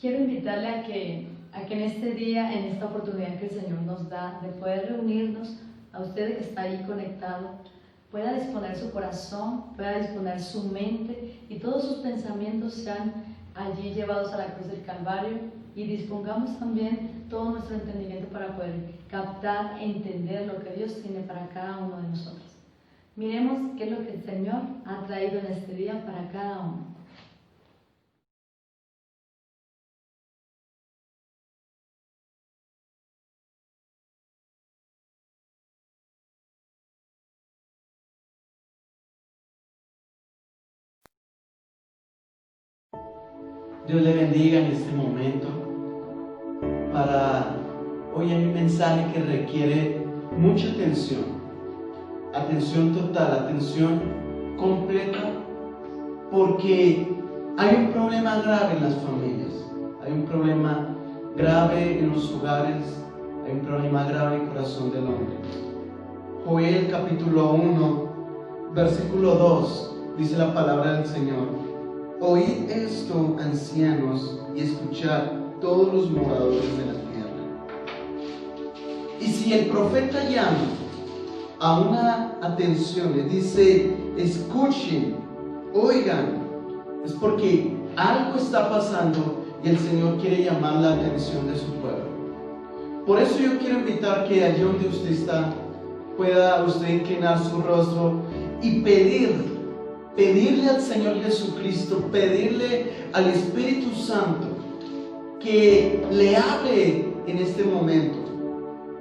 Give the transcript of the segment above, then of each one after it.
Quiero invitarle a que en este día, en esta oportunidad que el Señor nos da de poder reunirnos, a usted que está ahí conectado, pueda disponer su corazón, pueda disponer su mente y todos sus pensamientos sean allí llevados a la cruz del Calvario, y dispongamos también todo nuestro entendimiento para poder captar e entender lo que Dios tiene para cada uno de nosotros. Miremos qué es lo que el Señor ha traído en este día para cada uno. Dios le bendiga en este momento. Para hoy hay un mensaje que requiere mucha atención, atención total, atención completa, porque hay un problema grave en las familias, hay un problema grave en los hogares, hay un problema grave en el corazón del hombre. Joel capítulo 1, versículo 2, dice la palabra del Señor: oíd esto, ancianos, y escuchad todos los moradores de la tierra. Y si el profeta llama a una atención, les dice: escuchen, oigan, es porque algo está pasando y el Señor quiere llamar la atención de su pueblo. Por eso yo quiero invitar que allí donde usted está, pueda usted inclinar su rostro y pedirle al Señor Jesucristo, pedirle al Espíritu Santo que le hable en este momento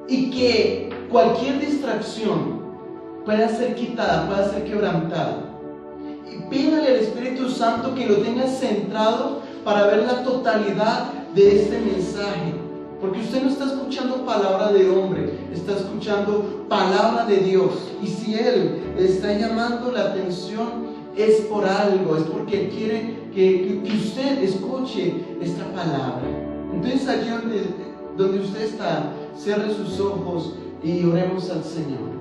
y que cualquier distracción pueda ser quitada, pueda ser quebrantada. Y pídale al Espíritu Santo que lo tenga centrado para ver la totalidad de este mensaje, porque usted no está escuchando palabra de hombre, está escuchando palabra de Dios. Y si Él está llamando la atención, es por algo, es porque Él quiere que usted escuche esta palabra. Entonces allí donde usted está, cierre sus ojos y oremos al Señor.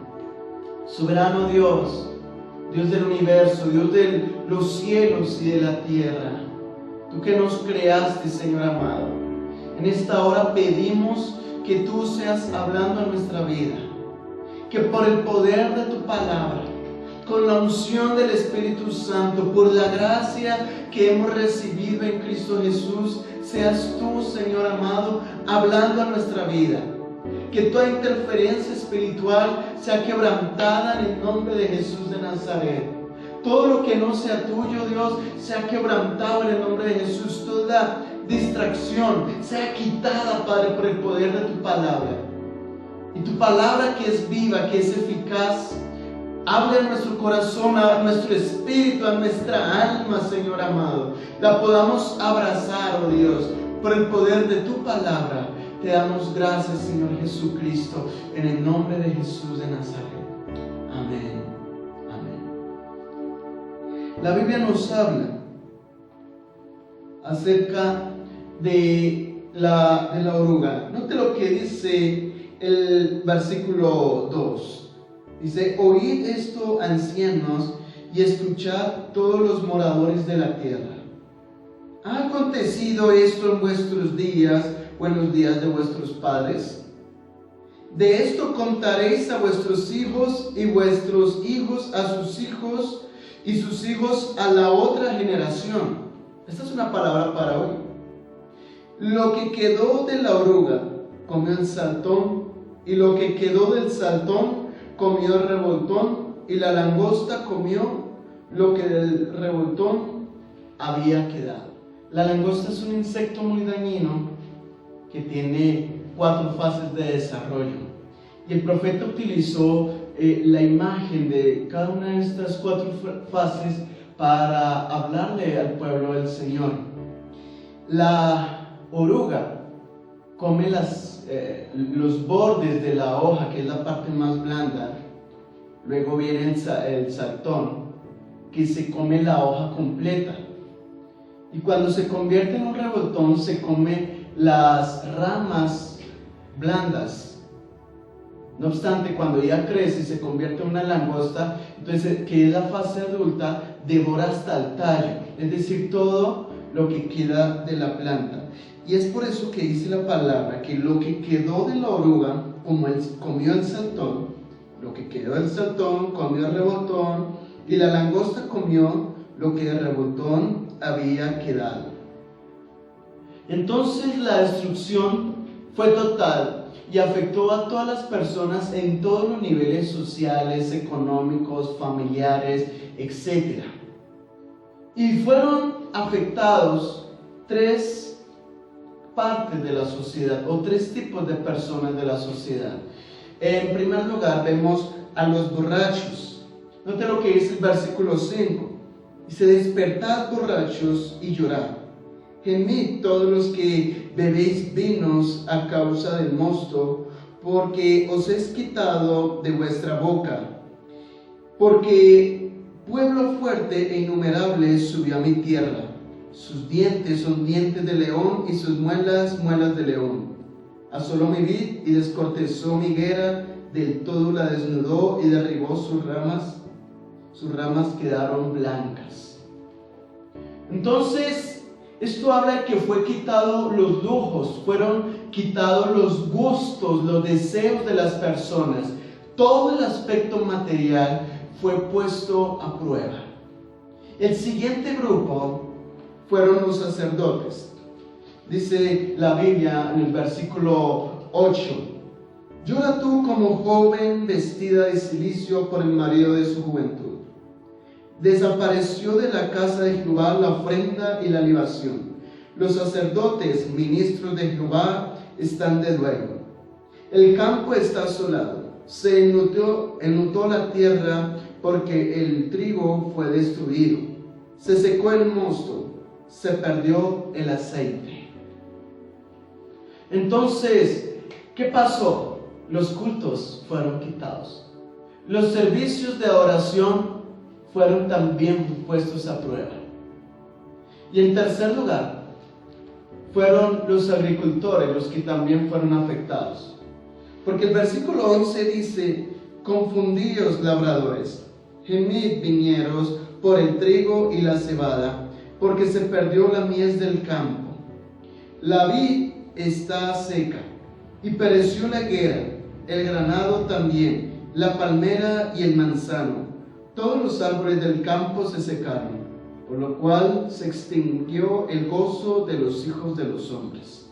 Soberano Dios, Dios del universo, Dios de los cielos y de la tierra, tú que nos creaste, Señor amado, en esta hora pedimos que tú seas hablando en nuestra vida, que por el poder de tu palabra, con la unción del Espíritu Santo, por la gracia que hemos recibido en Cristo Jesús, seas tú, Señor amado, hablando a nuestra vida. Que toda interferencia espiritual sea quebrantada en el nombre de Jesús de Nazaret. Todo lo que no sea tuyo, Dios, sea quebrantado en el nombre de Jesús. Toda distracción sea quitada, Padre, por el poder de tu palabra. Y tu palabra, que es viva, que es eficaz, hable a nuestro corazón, a nuestro espíritu, a nuestra alma, Señor amado. La podamos abrazar, oh Dios, por el poder de tu palabra. Te damos gracias, Señor Jesucristo, en el nombre de Jesús de Nazaret. Amén. Amén. La Biblia nos habla acerca de la oruga. Note lo que dice el versículo 2. Dice: oíd esto, ancianos, y escuchad todos los moradores de la tierra. ¿Ha acontecido esto en vuestros días o en los días de vuestros padres? De esto contaréis a vuestros hijos, y vuestros hijos a sus hijos, y sus hijos a la otra generación. Esta es una palabra para hoy. Lo que quedó de la oruga comió el saltón, y lo que quedó del saltón comió el revoltón, y la langosta comió lo que del revoltón había quedado. La langosta es un insecto muy dañino que tiene 4 fases de desarrollo. Y el profeta utilizó la imagen de cada una de estas 4 fases para hablarle al pueblo del Señor. La oruga come los bordes de la hoja, que es la parte más blanda. Luego viene el saltón, que se come la hoja completa. Y cuando se convierte en un revoltón, se come las ramas blandas. No obstante, cuando ya crece y se convierte en una langosta, entonces, que es la fase adulta, devora hasta el tallo, es decir, todo lo que queda de la planta. Y es por eso que dice la palabra que lo que quedó de la oruga, como él comió el saltón, lo que quedó del saltón comió el rebotón, y la langosta comió lo que del rebotón había quedado. Entonces la destrucción fue total y afectó a todas las personas en todos los niveles sociales, económicos, familiares, etc. Y fueron afectados tres partes de la sociedad o tres tipos de personas de la sociedad. En primer lugar vemos a los borrachos. Note lo que dice el versículo 5. Dice: despertad borrachos y llorad. Gemid todos los que bebéis vinos a causa del mosto, porque os es quitado de vuestra boca. Porque pueblo fuerte e innumerable subió a mi tierra. Sus dientes son dientes de león y sus muelas, muelas de león. Asoló mi vid y descortezó mi higuera, del todo la desnudó y derribó sus ramas quedaron blancas. Entonces, esto habla de que fue quitado los lujos, fueron quitados los gustos, los deseos de las personas. Todo el aspecto material fue puesto a prueba. El siguiente grupo fueron los sacerdotes. Dice la Biblia en el versículo 8: llora tú como joven vestida de cilicio por el marido de su juventud. Desapareció de la casa de Jehová la ofrenda y la libación. Los sacerdotes, ministros de Jehová, están de duelo. El campo está asolado. Se enlutó la tierra porque el trigo fue destruido. Se secó el mosto, se perdió el aceite. Entonces, ¿qué pasó? Los cultos fueron quitados. Los servicios de adoración fueron también puestos a prueba. Y en tercer lugar, fueron los agricultores los que también fueron afectados. Porque el versículo 11 dice: confundíos labradores, gemid viñeros por el trigo y la cebada, porque se perdió la mies del campo. La vid está seca, y pereció la higuera, el granado también, la palmera y el manzano. Todos los árboles del campo se secaron, por lo cual se extinguió el gozo de los hijos de los hombres.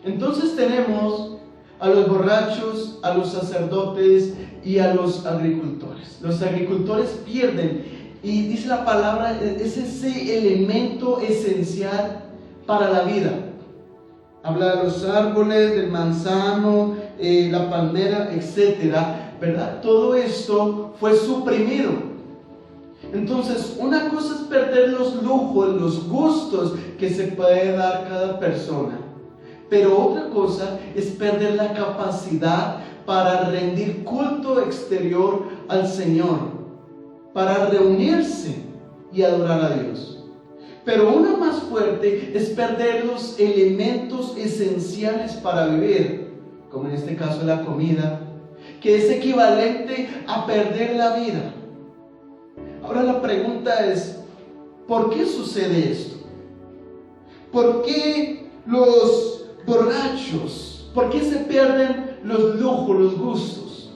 Entonces tenemos a los borrachos, a los sacerdotes y a los agricultores. Los agricultores pierden, y dice la palabra, es ese elemento esencial para la vida. Habla de los árboles, del manzano, la palmera, etcétera, ¿verdad? Todo esto fue suprimido. Entonces, una cosa es perder los lujos, los gustos que se puede dar cada persona, pero otra cosa es perder la capacidad para rendir culto exterior al Señor, para reunirse y adorar a Dios. Pero una más fuerte es perder los elementos esenciales para vivir, como en este caso la comida, que es equivalente a perder la vida. Ahora la pregunta es, ¿por qué sucede esto? ¿Por qué los borrachos? ¿Por qué se pierden los lujos, los gustos?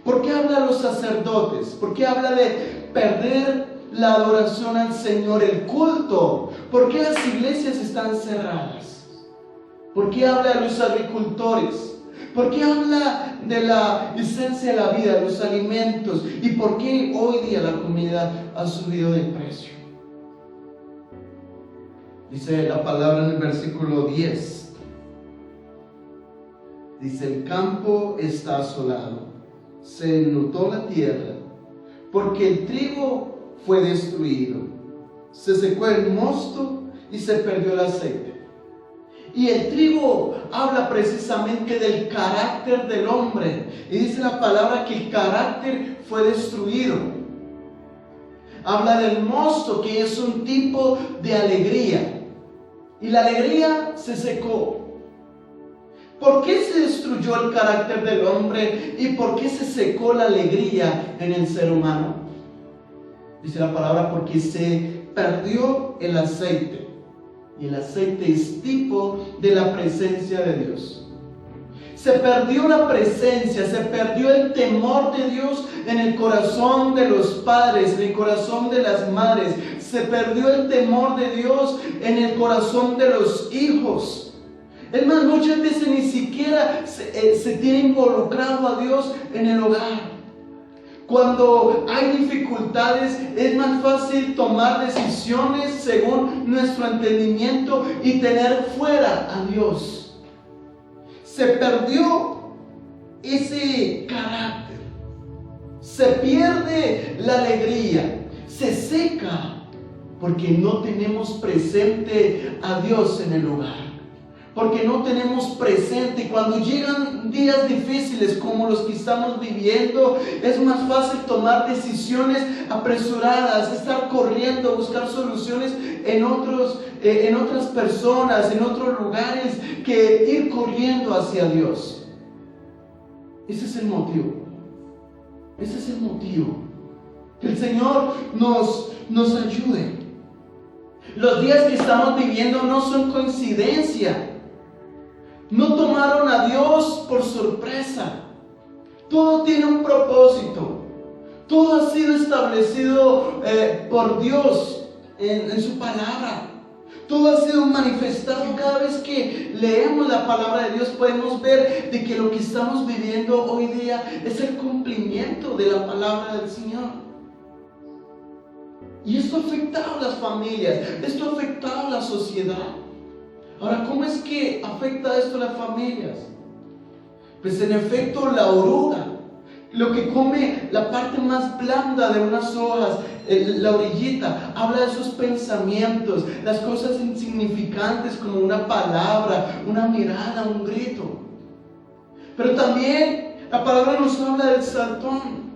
¿Por qué habla los sacerdotes? ¿Por qué habla de perder la adoración al Señor, el culto? ¿Por qué las iglesias están cerradas? ¿Por qué habla de los agricultores? ¿Por qué habla de la esencia de la vida, los alimentos? ¿Y por qué hoy día la comida ha subido de precio? Dice la palabra en el versículo 10. Dice: el campo está asolado, se enlutó la tierra, porque el trigo fue destruido, se secó el mosto y se perdió el aceite. Y el trigo habla precisamente del carácter del hombre, y dice la palabra que el carácter fue destruido. Habla del mosto, que es un tipo de alegría, y la alegría se secó. ¿Por qué se destruyó el carácter del hombre y por qué se secó la alegría en el ser humano? Dice la palabra: porque se perdió el aceite. Y el aceite es tipo de la presencia de Dios. Se perdió la presencia, se perdió el temor de Dios en el corazón de los padres, en el corazón de las madres. Se perdió el temor de Dios en el corazón de los hijos. Es más, muchas veces ni siquiera se tiene involucrado a Dios en el hogar. Cuando hay dificultades, es más fácil tomar decisiones según nuestro entendimiento y tener fuera a Dios. Se perdió ese carácter. Se pierde la alegría. Se seca porque no tenemos presente a Dios en el hogar. Porque no tenemos presente. Cuando llegan días difíciles como los que estamos viviendo, es más fácil tomar decisiones apresuradas, estar corriendo, buscar soluciones en otras personas, en otros lugares, que ir corriendo hacia Dios. Ese es el motivo. Ese es el motivo. Que el Señor nos ayude. Los días que estamos viviendo no son coincidencia. No tomaron a Dios por sorpresa. Todo tiene un propósito. Todo ha sido establecido por Dios en su palabra. Todo ha sido manifestado. Cada vez que leemos la palabra de Dios podemos ver de que lo que estamos viviendo hoy día es el cumplimiento de la palabra del Señor. Y esto ha afectado a las familias. Esto ha afectado a la sociedad. Ahora, ¿cómo es que afecta esto a las familias? Pues en efecto, la oruga, lo que come la parte más blanda de unas hojas, la orillita, habla de sus pensamientos, las cosas insignificantes como una palabra, una mirada, un grito. Pero también la palabra nos habla del saltón.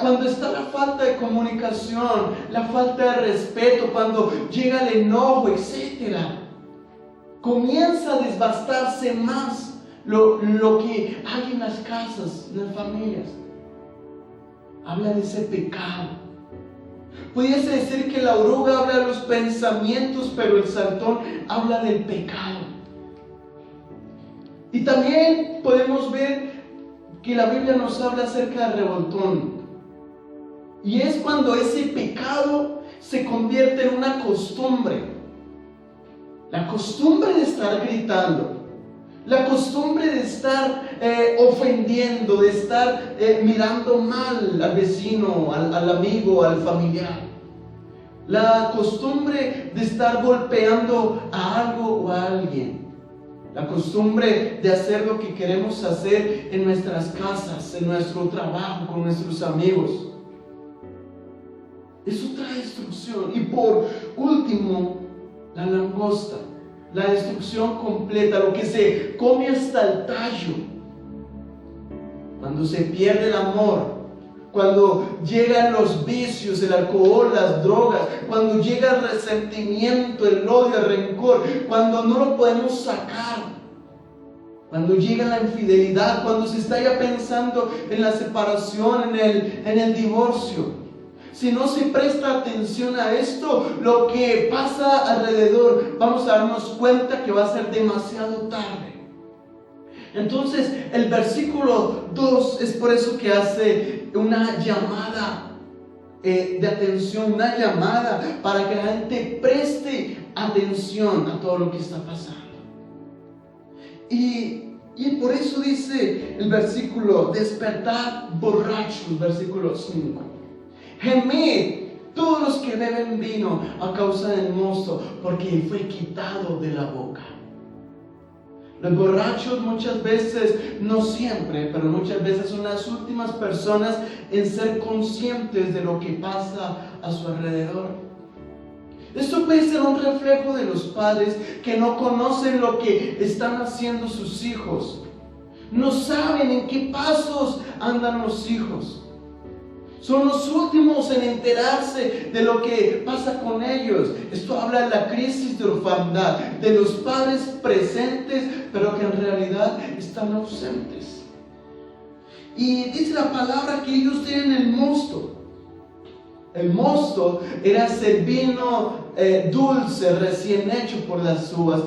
Cuando está la falta de comunicación, la falta de respeto, cuando llega el enojo, etcétera, comienza a desbastarse más lo que hay en las casas, en las familias. Habla de ese pecado. Pudiese decir que la oruga habla de los pensamientos, pero el saltón habla del pecado. Y también podemos ver que la Biblia nos habla acerca del revoltón. Y es cuando ese pecado se convierte en una costumbre. La costumbre de estar gritando, la costumbre de estar ofendiendo, de estar mirando mal al vecino, al amigo, al familiar. La costumbre de estar golpeando a algo o a alguien. La costumbre de hacer lo que queremos hacer en nuestras casas, en nuestro trabajo, con nuestros amigos. Eso trae destrucción. Y por último, la langosta, la destrucción completa, lo que se come hasta el tallo. Cuando se pierde el amor, cuando llegan los vicios, el alcohol, las drogas, cuando llega el resentimiento, el odio, el rencor, cuando no lo podemos sacar, cuando llega la infidelidad, cuando se está ya pensando en la separación, en el divorcio. Si no se presta atención a esto, lo que pasa alrededor, vamos a darnos cuenta que va a ser demasiado tarde. Entonces, el versículo 2 es por eso que hace una llamada de atención, una llamada para que la gente preste atención a todo lo que está pasando. Y por eso dice el versículo: despertad borrachos, versículo 5. Gemed todos los que beben vino a causa del mosto, porque fue quitado de la boca. Los borrachos muchas veces, no siempre, pero muchas veces son las últimas personas en ser conscientes de lo que pasa a su alrededor. Esto puede ser un reflejo de los padres que no conocen lo que están haciendo sus hijos. No saben en qué pasos andan los hijos. Son los últimos en enterarse de lo que pasa con ellos. Esto habla de la crisis de orfandad, de los padres presentes, pero que en realidad están ausentes. Y dice la palabra que ellos tienen el mosto. El mosto era ese vino dulce, recién hecho por las uvas,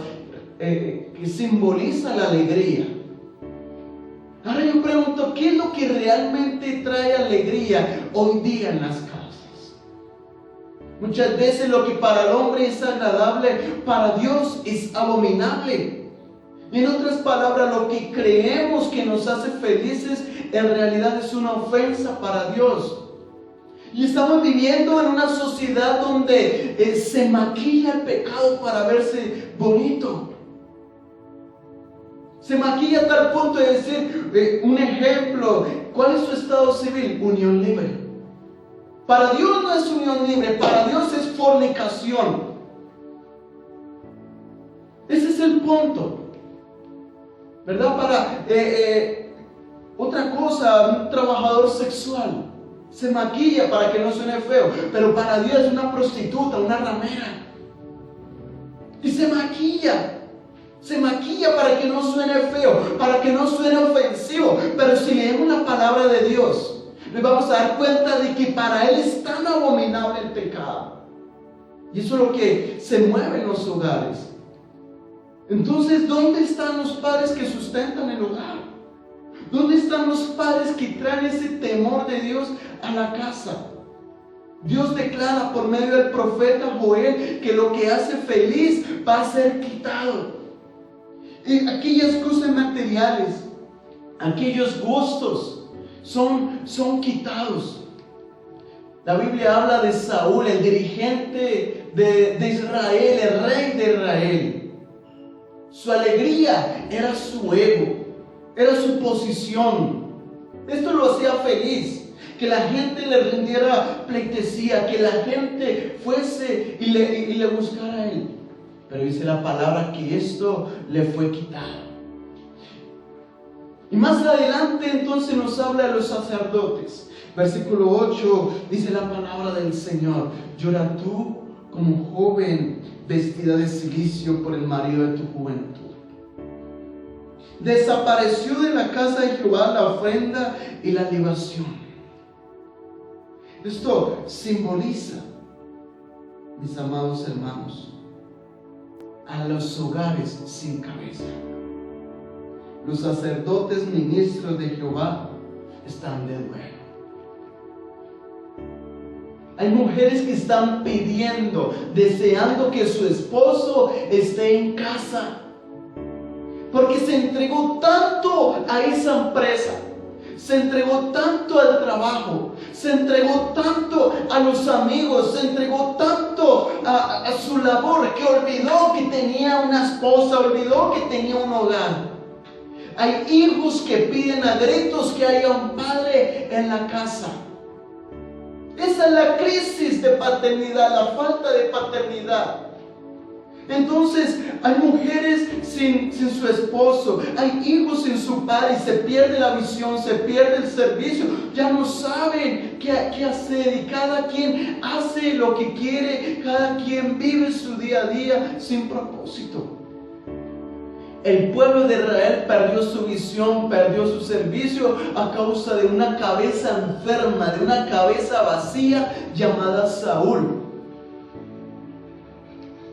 que simboliza la alegría. Ahora yo pregunto, ¿qué es lo que realmente trae alegría hoy día en las casas? Muchas veces lo que para el hombre es agradable, para Dios es abominable. En otras palabras, lo que creemos que nos hace felices, en realidad es una ofensa para Dios. Y estamos viviendo en una sociedad donde se maquilla el pecado para verse bonito. Se maquilla a tal punto de decir, un ejemplo, ¿cuál es su estado civil? Unión libre. Para Dios no es unión libre, para Dios es fornicación. Ese es el punto. ¿Verdad? Para otra cosa, un trabajador sexual se maquilla para que no suene feo, pero para Dios es una prostituta, una ramera. Y se maquilla para que no suene feo, para que no suene ofensivo. Pero si leemos la palabra de Dios, nos vamos a dar cuenta de que para Él es tan abominable el pecado. Y eso es lo que se mueve en los hogares. Entonces, ¿dónde están los padres que sustentan el hogar? ¿Dónde están los padres que traen ese temor de Dios a la casa? Dios declara por medio del profeta Joel que lo que hace feliz va a ser quitado. Y aquellas cosas materiales, aquellos gustos son quitados. La Biblia habla de Saúl, el dirigente de Israel, el rey de Israel. Su alegría era su ego, era su posición. Esto lo hacía feliz, que la gente le rindiera pleitesía, que la gente fuese y le buscara a él. Pero dice la palabra que esto le fue quitado. Y más adelante entonces nos habla de los sacerdotes. Versículo 8 dice la palabra del Señor: llora tú como joven vestida de cilicio por el marido de tu juventud. Desapareció de la casa de Jehová la ofrenda y la libación. Esto simboliza, mis amados hermanos, a los hogares sin cabeza. Los sacerdotes ministros de Jehová están de duelo. Hay mujeres que están pidiendo, deseando que su esposo esté en casa, porque se entregó tanto a esa empresa, se entregó tanto al trabajo, se entregó tanto a los amigos, se entregó tanto a su labor, que olvidó que tenía una esposa, olvidó que tenía un hogar. Hay hijos que piden a gritos que haya un padre en la casa. Esa es la crisis de paternidad, la falta de paternidad. Entonces hay mujeres sin su esposo, hay hijos sin su padre, y se pierde la visión, se pierde el servicio, ya no saben qué hacer, y cada quien hace lo que quiere, cada quien vive su día a día sin propósito. El pueblo de Israel perdió su visión, perdió su servicio a causa de una cabeza enferma, de una cabeza vacía llamada Saúl.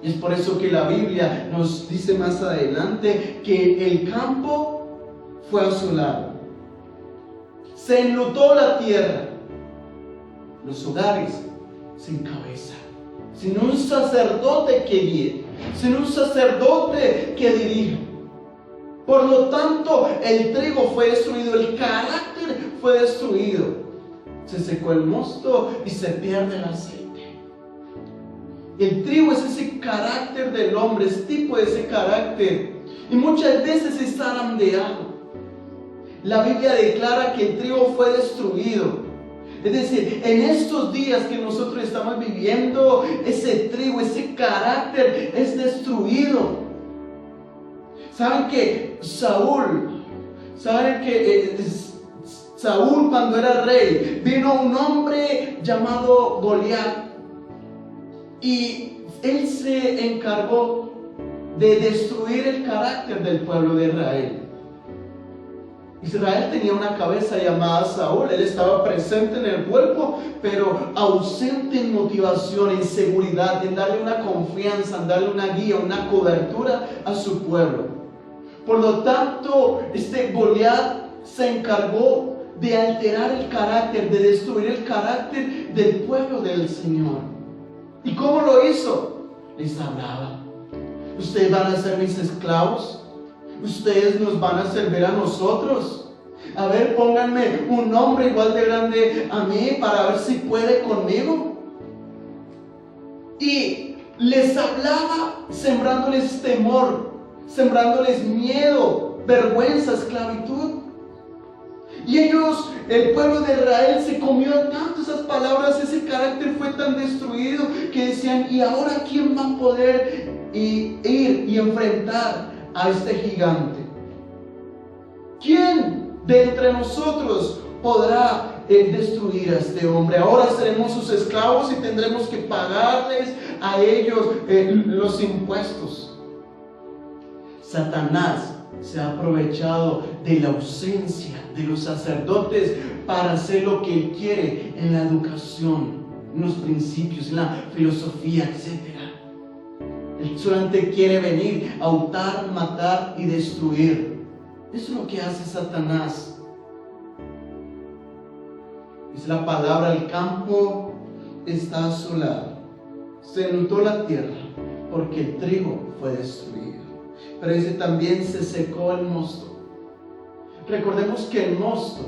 Y es por eso que la Biblia nos dice más adelante que el campo fue asolado, se enlutó la tierra, los hogares sin cabeza, sin un sacerdote que guíe, sin un sacerdote que dirija. Por lo tanto, el trigo fue destruido, el carácter fue destruido. Se secó el mosto y se pierde el aceite. El trigo es ese carácter del hombre, es tipo de ese carácter. Y muchas veces es zarandeado. La Biblia declara que el trigo fue destruido. Es decir, en estos días que nosotros estamos viviendo, ese trigo, ese carácter es destruido. ¿Saben que Saúl cuando era rey, vino un hombre llamado Goliat, y él se encargó de destruir el carácter del pueblo de Israel? Israel tenía una cabeza llamada Saúl. Él estaba presente en el cuerpo, pero ausente en motivación, en seguridad, en darle una confianza, en darle una guía, una cobertura a su pueblo. Por lo tanto, Goliat se encargó de alterar el carácter, de destruir el carácter del pueblo del Señor. ¿Y cómo lo hizo? Les hablaba: ustedes van a ser mis esclavos, ustedes nos van a servir a nosotros. A ver, pónganme un hombre igual de grande a mí para ver si puede conmigo. Y les hablaba sembrándoles temor, sembrándoles miedo, vergüenza, esclavitud. Y ellos, el pueblo de Israel, se comió tanto esas palabras, ese carácter fue tan destruido que decían: ¿y ahora quién va a poder ir y enfrentar a este gigante? ¿Quién de entre nosotros podrá destruir a este hombre? Ahora seremos sus esclavos y tendremos que pagarles a ellos los impuestos. Satanás se ha aprovechado de la ausencia de los sacerdotes para hacer lo que él quiere en la educación, en los principios, en la filosofía, etc. Él solamente quiere venir a hurtar, matar y destruir. Eso es lo que hace Satanás. Dice la palabra: el campo está asolado, se enlutó la tierra, porque el trigo fue destruido. Pero dice también: se secó el mosto. Recordemos que el mosto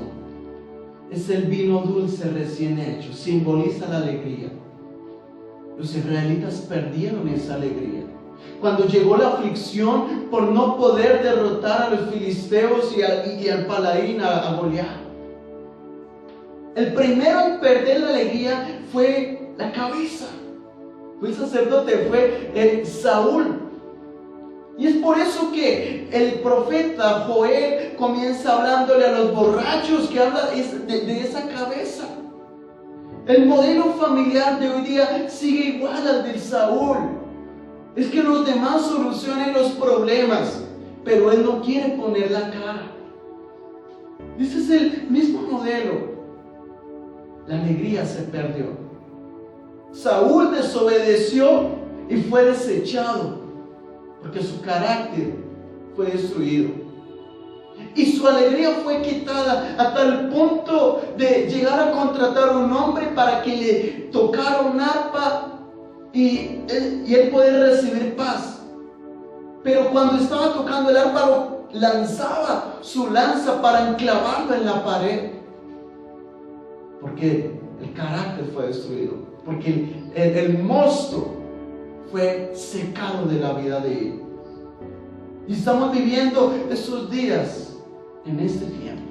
es el vino dulce recién hecho, simboliza la alegría. Los israelitas perdieron esa alegría. Cuando llegó la aflicción por no poder derrotar a los filisteos y al paladín, a Goliat, el primero en perder la alegría fue la cabeza, fue el sacerdote, fue Saúl. Y es por eso que el profeta Joel comienza hablándole a los borrachos, que habla de esa cabeza. El modelo familiar de hoy día sigue igual al de Saúl. Es que los demás solucionen los problemas, pero él no quiere poner la cara. Ese es el mismo modelo. La alegría se perdió. Saúl desobedeció y fue desechado, porque su carácter fue destruido. Y su alegría fue quitada a tal punto de llegar a contratar a un hombre para que le tocara un arpa y él poder recibir paz. Pero cuando estaba tocando el arpa, lanzaba su lanza para enclavarlo en la pared, porque el carácter fue destruido, porque el mosto fue secado de la vida de él. Y estamos viviendo esos días en este tiempo.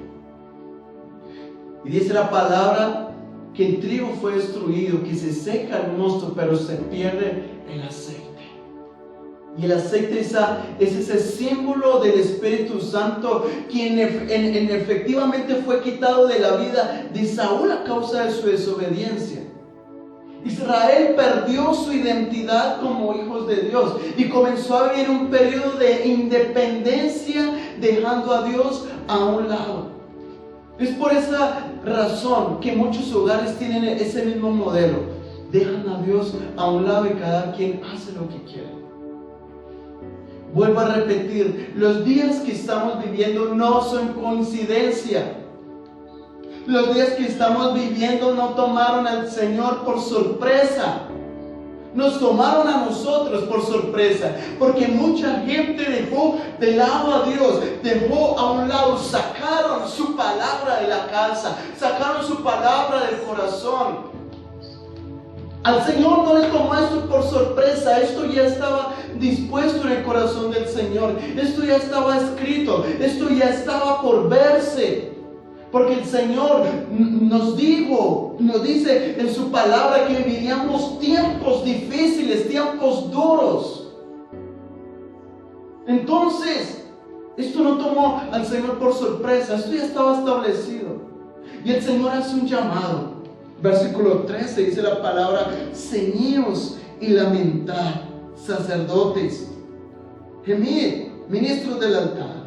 Y dice la palabra que el trigo fue destruido, que se seca el mosto, pero se pierde el aceite. Y el aceite es ese símbolo del Espíritu Santo, quien efectivamente fue quitado de la vida de Saúl a causa de su desobediencia. Israel perdió su identidad como hijos de Dios y comenzó a vivir un periodo de independencia, dejando a Dios a un lado. Es por esa razón que muchos hogares tienen ese mismo modelo. Dejan a Dios a un lado y cada quien hace lo que quiere. Vuelvo a repetir, los días que estamos viviendo no son coincidencia. Los días que estamos viviendo no tomaron al Señor por sorpresa. Nos tomaron a nosotros por sorpresa, porque mucha gente dejó de lado a Dios, dejó a un lado, sacaron su palabra de la casa, sacaron su palabra del corazón. Al Señor no le tomó esto por sorpresa, esto ya estaba dispuesto en el corazón del Señor, esto ya estaba escrito, esto ya estaba por verse. Porque el Señor nos dice en su palabra que viviríamos tiempos difíciles, tiempos duros. Entonces, esto no tomó al Señor por sorpresa, esto ya estaba establecido. Y el Señor hace un llamado. Versículo 13 dice la palabra: ceñíos y lamentad, sacerdotes, gemid, ministros del altar.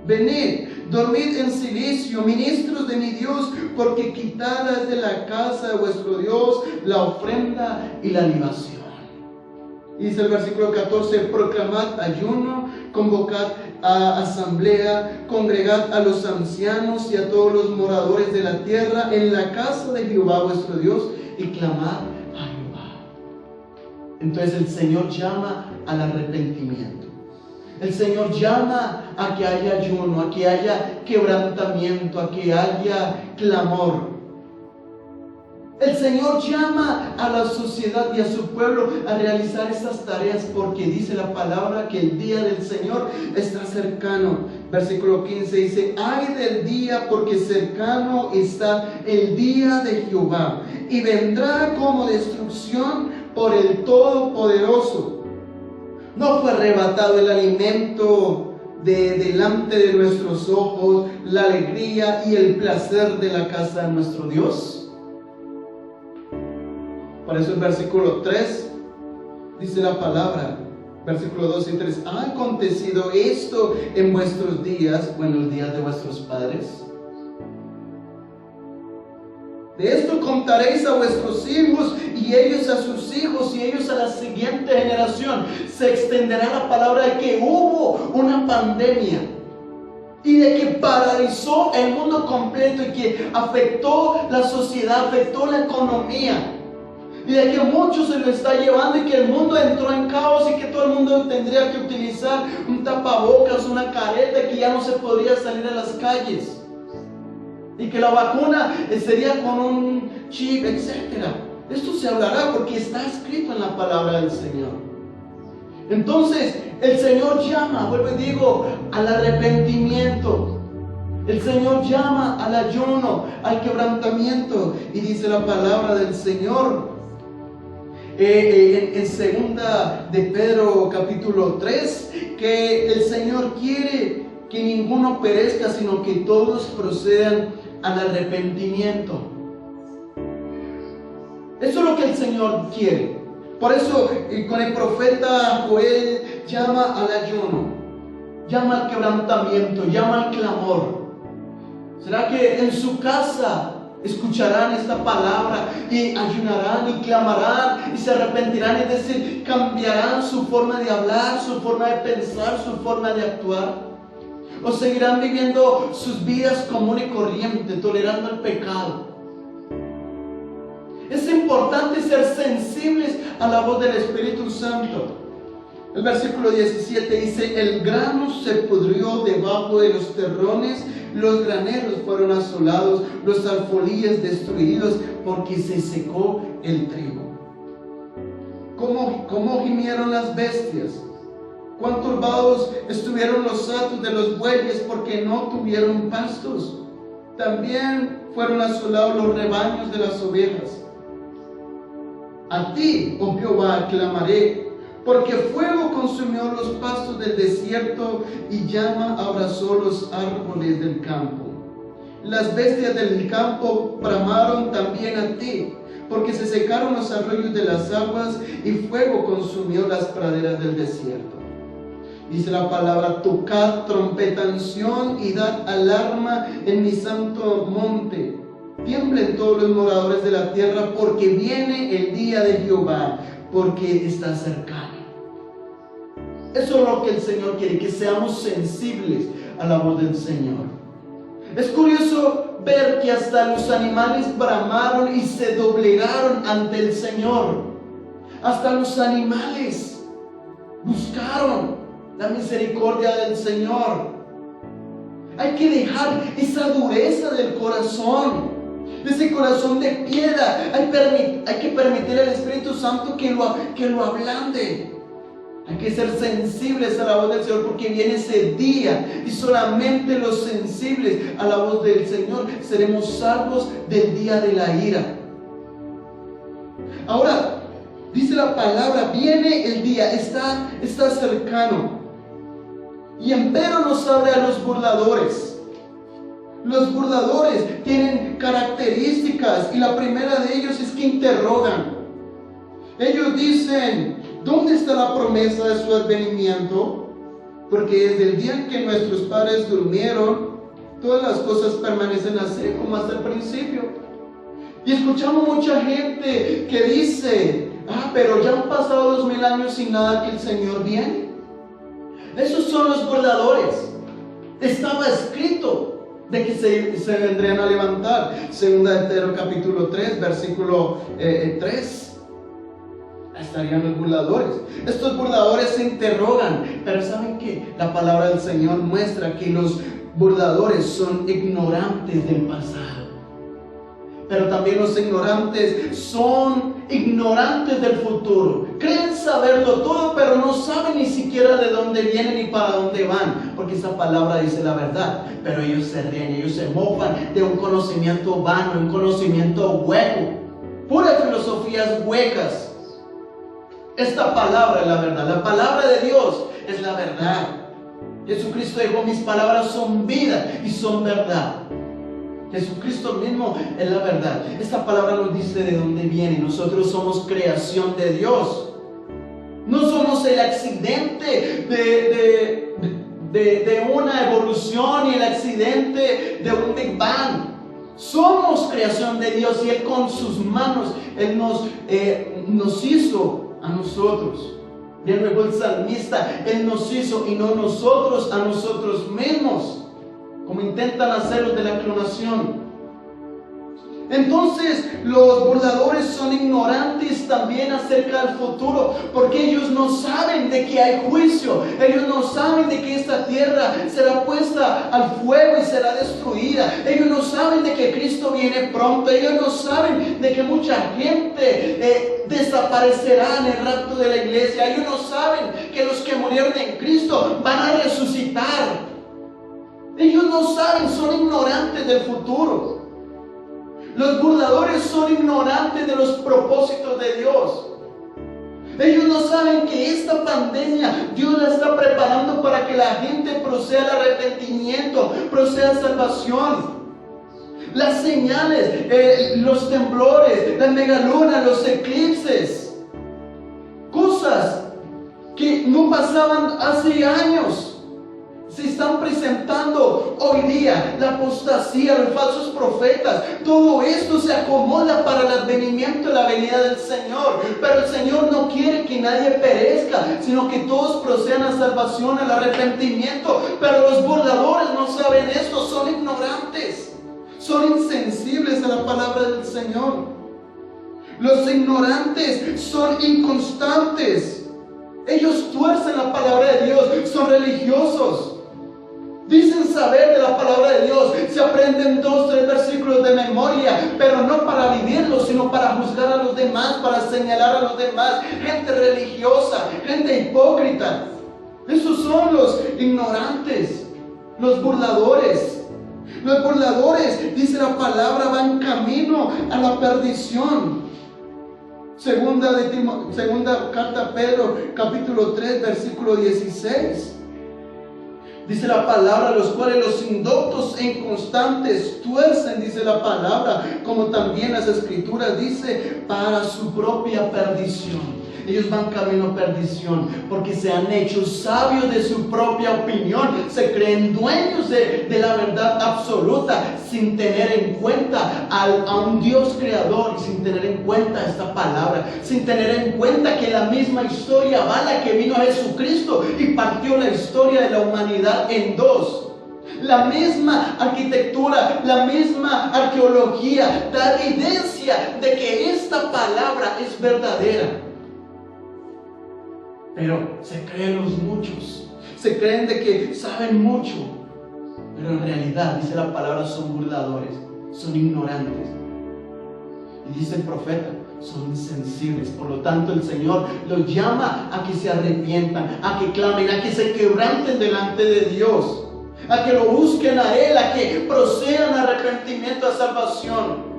venid, dormid en silicio, ministros de mi Dios, porque quitada es de la casa de vuestro Dios la ofrenda y la libación. Dice el versículo 14, proclamad ayuno, convocad a asamblea, congregad a los ancianos y a todos los moradores de la tierra en la casa de Jehová vuestro Dios y clamad a Jehová. Entonces el Señor llama al arrepentimiento. El Señor llama a que haya ayuno, a que haya quebrantamiento, a que haya clamor. El Señor llama a la sociedad y a su pueblo a realizar estas tareas porque dice la palabra que el día del Señor está cercano. Versículo 15 dice, ay del día porque cercano está el día de Jehová y vendrá como destrucción por el Todopoderoso. No fue arrebatado el alimento de delante de nuestros ojos, la alegría y el placer de la casa de nuestro Dios. Por eso el versículo 3 dice la palabra, versículo 2 y 3, ¿ha acontecido esto en vuestros días o en los días de vuestros padres? De esto contaréis a vuestros hijos y ellos a sus hijos y ellos a la siguiente generación. Se extenderá la palabra de que hubo una pandemia y de que paralizó el mundo completo y que afectó la sociedad, afectó la economía. Y de que mucho se lo está llevando y que el mundo entró en caos y que todo el mundo tendría que utilizar un tapabocas, una careta y que ya no se podría salir a las calles. Y que la vacuna sería con un chip, etc. Esto se hablará porque está escrito en la palabra del Señor. Entonces, el Señor llama, vuelvo y digo, al arrepentimiento. El Señor llama al ayuno, al quebrantamiento. Y dice la palabra del Señor en segunda de Pedro capítulo 3, que el Señor quiere que ninguno perezca, sino que todos procedan al arrepentimiento. Eso es lo que el Señor quiere. Por eso con el profeta Joel llama al ayuno, llama al quebrantamiento, llama al clamor. ¿Será que en su casa escucharán esta palabra y ayunarán y clamarán y se arrepentirán? Es decir, cambiarán su forma de hablar, su forma de pensar, su forma de actuar. O seguirán viviendo sus vidas común y corriente, tolerando el pecado. Es importante ser sensibles a la voz del Espíritu Santo. El versículo 17 dice, el grano se pudrió debajo de los terrones, los graneros fueron asolados, los alfolíes destruidos, porque se secó el trigo. ¿Cómo gimieron las bestias? Cuán turbados estuvieron los atos de los bueyes, porque no tuvieron pastos. También fueron asolados los rebaños de las ovejas. A ti, oh Jehová, clamaré, porque fuego consumió los pastos del desierto y llama abrazó los árboles del campo. Las bestias del campo bramaron también a ti, porque se secaron los arroyos de las aguas y fuego consumió las praderas del desierto. Dice la palabra, tocad trompeta en Sión y dad alarma en mi santo monte. Tiemblen todos los moradores de la tierra, porque viene el día de Jehová, porque está cercano. Eso es lo que el Señor quiere, que seamos sensibles a la voz del Señor. Es curioso ver que hasta los animales bramaron y se doblegaron ante el Señor. Hasta los animales buscaron la misericordia del Señor. Hay que dejar esa dureza del corazón, ese corazón de piedra. Hay que permitir al Espíritu Santo que lo ablande. Hay que ser sensibles a la voz del Señor, porque viene ese día y solamente los sensibles a la voz del Señor seremos salvos del día de la ira. Ahora, dice la palabra, viene el día, está cercano. Y empero nos habla a los burladores. Los burladores tienen características y la primera de ellos es que interrogan. Ellos dicen, ¿dónde está la promesa de su advenimiento? porque desde el día en que nuestros padres durmieron, todas las cosas permanecen así como hasta el principio. Y escuchamos mucha gente que dice, pero ya han pasado 2000 años sin nada que el Señor viene. Esos son los burladores. Estaba escrito de que se vendrían a levantar. Segunda de Pedro capítulo 3, versículo 3. Estarían los burladores. Estos burladores se interrogan, pero ¿saben qué? La palabra del Señor muestra que los burladores son ignorantes del pasado. Pero también los ignorantes son ignorantes del futuro. Creen saberlo todo, pero no saben ni siquiera de dónde vienen ni para dónde van, porque esa palabra dice la verdad. Pero ellos se ríen, ellos se mofan de un conocimiento vano, un conocimiento hueco, puras filosofías huecas. Esta palabra es la verdad, la palabra de Dios es la verdad. Jesucristo dijo, mis palabras son vida y son verdad. Jesucristo mismo es la verdad. Esta palabra nos dice de dónde viene. Nosotros somos creación de Dios. No somos el accidente de una evolución y el accidente de un Big Bang. Somos creación de Dios y Él con sus manos, Él nos hizo a nosotros. Bien luego el salmista, Él nos hizo y no nosotros a nosotros mismos, como intentan hacer los de la clonación. Entonces los burladores son ignorantes también acerca del futuro, porque ellos no saben de que hay juicio, ellos no saben de que esta tierra será puesta al fuego y será destruida, ellos no saben de que Cristo viene pronto, ellos no saben de que mucha gente desaparecerá en el rapto de la iglesia, ellos no saben que los que murieron en Cristo van a resucitar. Ellos no saben, son ignorantes del futuro. Los burladores son ignorantes de los propósitos de Dios. Ellos no saben que esta pandemia Dios la está preparando para que la gente proceda al arrepentimiento, proceda a salvación. Las señales, los temblores, la megaluna, los eclipses, cosas que no pasaban hace años, se están presentando hoy día. La apostasía, los falsos profetas, todo esto se acomoda para el advenimiento y la venida del Señor. Pero el Señor no quiere que nadie perezca, sino que todos procedan a salvación, al arrepentimiento. Pero los burladores no saben esto, son ignorantes, son insensibles a la palabra del Señor. Los ignorantes son inconstantes. Ellos tuercen la palabra de Dios, son religiosos. Dicen saber de la palabra de Dios, se aprenden 2, 3 versículos de memoria, pero no para vivirlos, sino para juzgar a los demás, para señalar a los demás. Gente religiosa, gente hipócrita. Esos son los ignorantes, los burladores. Los burladores, dice la palabra, van camino a la perdición. Segunda carta a Pedro, capítulo 3, versículo 16. Dice la palabra, los cuales los indoctos e inconstantes tuercen, dice la palabra, como también las escrituras dice, para su propia perdición. Ellos van camino a perdición porque se han hecho sabios de su propia opinión, se creen dueños de la verdad absoluta, sin tener en cuenta a un Dios creador y sin tener en cuenta esta palabra, sin tener en cuenta que la misma historia avala que vino Jesucristo y partió la historia de la humanidad en dos. La misma arquitectura, la misma arqueología da evidencia de que esta palabra es verdadera. Pero se creen los muchos, se creen de que saben mucho, pero en realidad, dice la palabra, son burladores, son ignorantes. Y dice el profeta, son insensibles. Por lo tanto, el Señor los llama a que se arrepientan, a que clamen, a que se quebranten delante de Dios, a que lo busquen a Él, a que procedan a arrepentimiento, a salvación.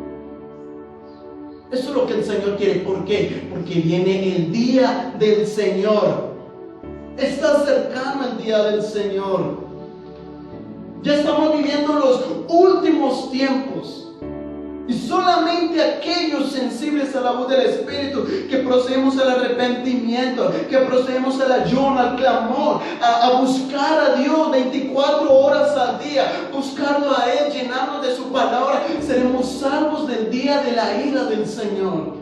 Eso es lo que el Señor quiere. ¿Por qué? Porque viene el día del Señor. Está cercano el día del Señor. Ya estamos viviendo los últimos tiempos. Y solamente aquellos sensibles a la voz del Espíritu, que procedemos al arrepentimiento, que procedemos al ayuno, al clamor, a buscar a Dios 24 horas al día, buscarlo a Él, llenarnos de su palabra, seremos salvos del día de la ira del Señor.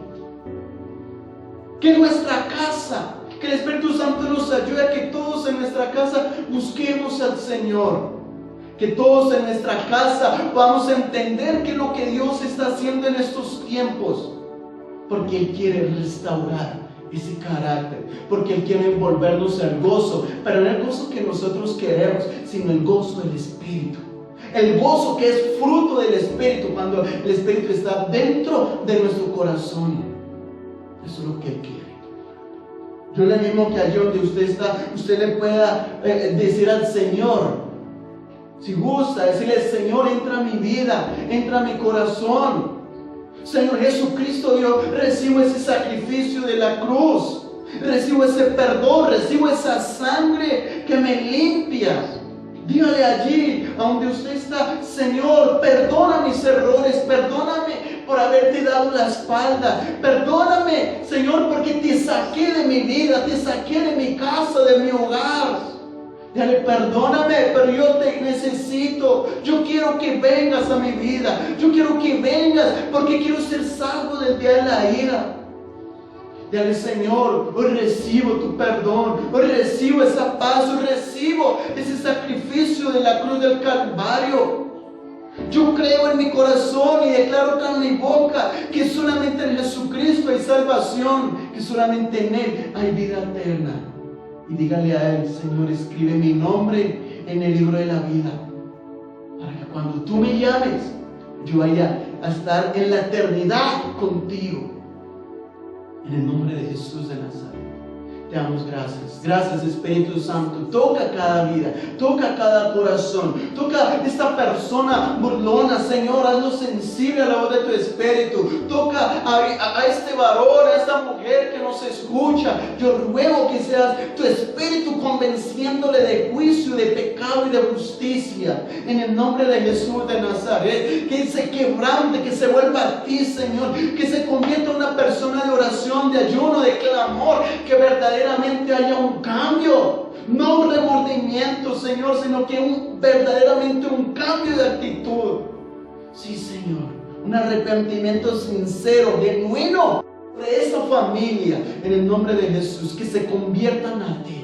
Que nuestra casa, que el Espíritu Santo nos ayude a que todos en nuestra casa busquemos al Señor. Que todos en nuestra casa podamos entender qué es lo que Dios está haciendo en estos tiempos. Porque Él quiere restaurar ese carácter. Porque Él quiere envolvernos al gozo. Pero no el gozo que nosotros queremos, sino el gozo del Espíritu. El gozo que es fruto del Espíritu, cuando el Espíritu está dentro de nuestro corazón. Eso es lo que Él quiere. Yo le animo que allí donde usted está, usted le pueda decir al Señor, si gusta, decirle: Señor, entra a mi vida, entra a mi corazón. Señor Jesucristo, yo recibo ese sacrificio de la cruz, recibo ese perdón, recibo esa sangre que me limpia. Dígale allí, a donde usted está: Señor, perdona mis errores, perdóname por haberte dado la espalda, perdóname, Señor, porque te saqué de mi vida, te saqué de mi casa, de mi hogar. Dale: perdóname, pero yo te necesito. Yo quiero que vengas a mi vida. Yo quiero que vengas porque quiero ser salvo del día de la ira. Dale: Señor, hoy recibo tu perdón, hoy recibo esa paz, hoy recibo ese sacrificio de la cruz del Calvario. Yo creo en mi corazón y declaro con mi boca que solamente en Jesucristo hay salvación, que solamente en Él hay vida eterna. Y dígale a Él: Señor, escribe mi nombre en el libro de la vida, para que cuando tú me llames, yo vaya a estar en la eternidad contigo. En el nombre de Jesús de Nazaret, te damos gracias. Gracias, Espíritu Santo. Toca cada vida, toca cada corazón, toca esta persona burlona, Señor, hazlo sensible a la voz de tu Espíritu. Toca a este varón, a esta mujer que nos escucha. Yo ruego que seas tu Espíritu convenciéndole de juicio, de pecado y de justicia. En el nombre de Jesús de Nazaret, que se quebrante, que se vuelva a ti, Señor, que se convierta en una persona de oración, de ayuno, de clamor, que verdaderamente haya un cambio, no un remordimiento, Señor, sino que verdaderamente un cambio de actitud. Sí, Señor, un arrepentimiento sincero, genuino de esta familia, en el nombre de Jesús, que se conviertan a ti.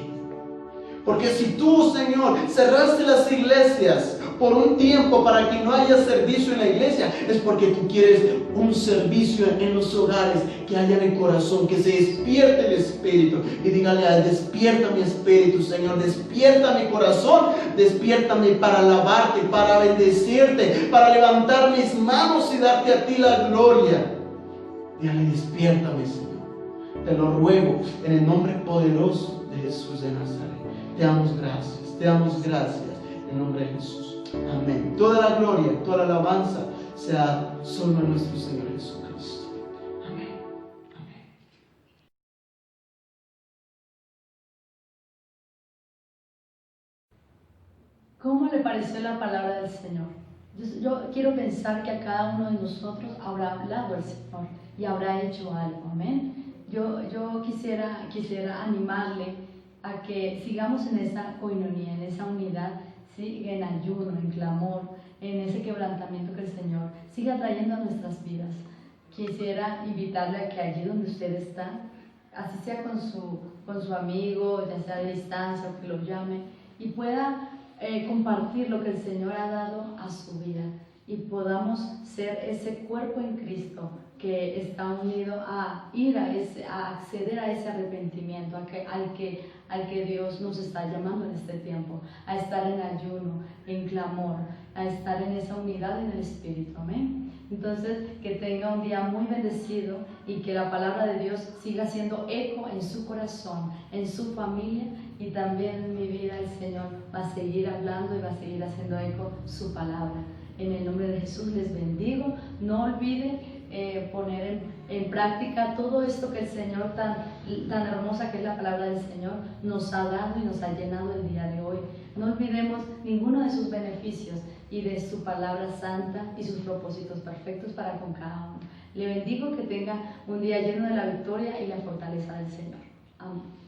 Porque si tú, Señor, cerraste las iglesias por un tiempo para que no haya servicio en la iglesia, es porque tú quieres un servicio en los hogares, que haya en el corazón, que se despierte el Espíritu. Y dígale a Él: despierta mi espíritu, Señor, despierta mi corazón, despiértame para alabarte, para bendecirte, para levantar mis manos y darte a ti la gloria. Dígale: despiértame, Señor. Te lo ruego en el nombre poderoso de Jesús de Nazaret. Te damos gracias en el nombre de Jesús. Amén. Toda la gloria, toda la alabanza sea solo a nuestro Señor Jesucristo. Amén. Amén. ¿Cómo le pareció la palabra del Señor? Yo quiero pensar que a cada uno de nosotros habrá hablado el Señor y habrá hecho algo. Amén. Yo quisiera animarle a que sigamos en esa coinonía, en esa unidad, ¿sí? En ayuno, en clamor, en ese quebrantamiento que el Señor siga trayendo a nuestras vidas. Quisiera invitarle a que allí donde usted está, así sea con su amigo, ya sea a distancia o que lo llame, y pueda compartir lo que el Señor ha dado a su vida, y podamos ser ese cuerpo en Cristo que está unido a ir a acceder a ese arrepentimiento, al que Dios nos está llamando en este tiempo, a estar en ayuno, en clamor, a estar en esa unidad en el Espíritu. Amén. Entonces, que tenga un día muy bendecido y que la palabra de Dios siga siendo eco en su corazón, en su familia, y también en mi vida el Señor va a seguir hablando y va a seguir haciendo eco su palabra. En el nombre de Jesús les bendigo. No olviden poner en práctica todo esto que el Señor, tan hermosa que es la palabra del Señor, nos ha dado y nos ha llenado el día de hoy. No olvidemos ninguno de sus beneficios y de su palabra santa y sus propósitos perfectos para con cada uno. Le bendigo, que tenga un día lleno de la victoria y la fortaleza del Señor. Amén.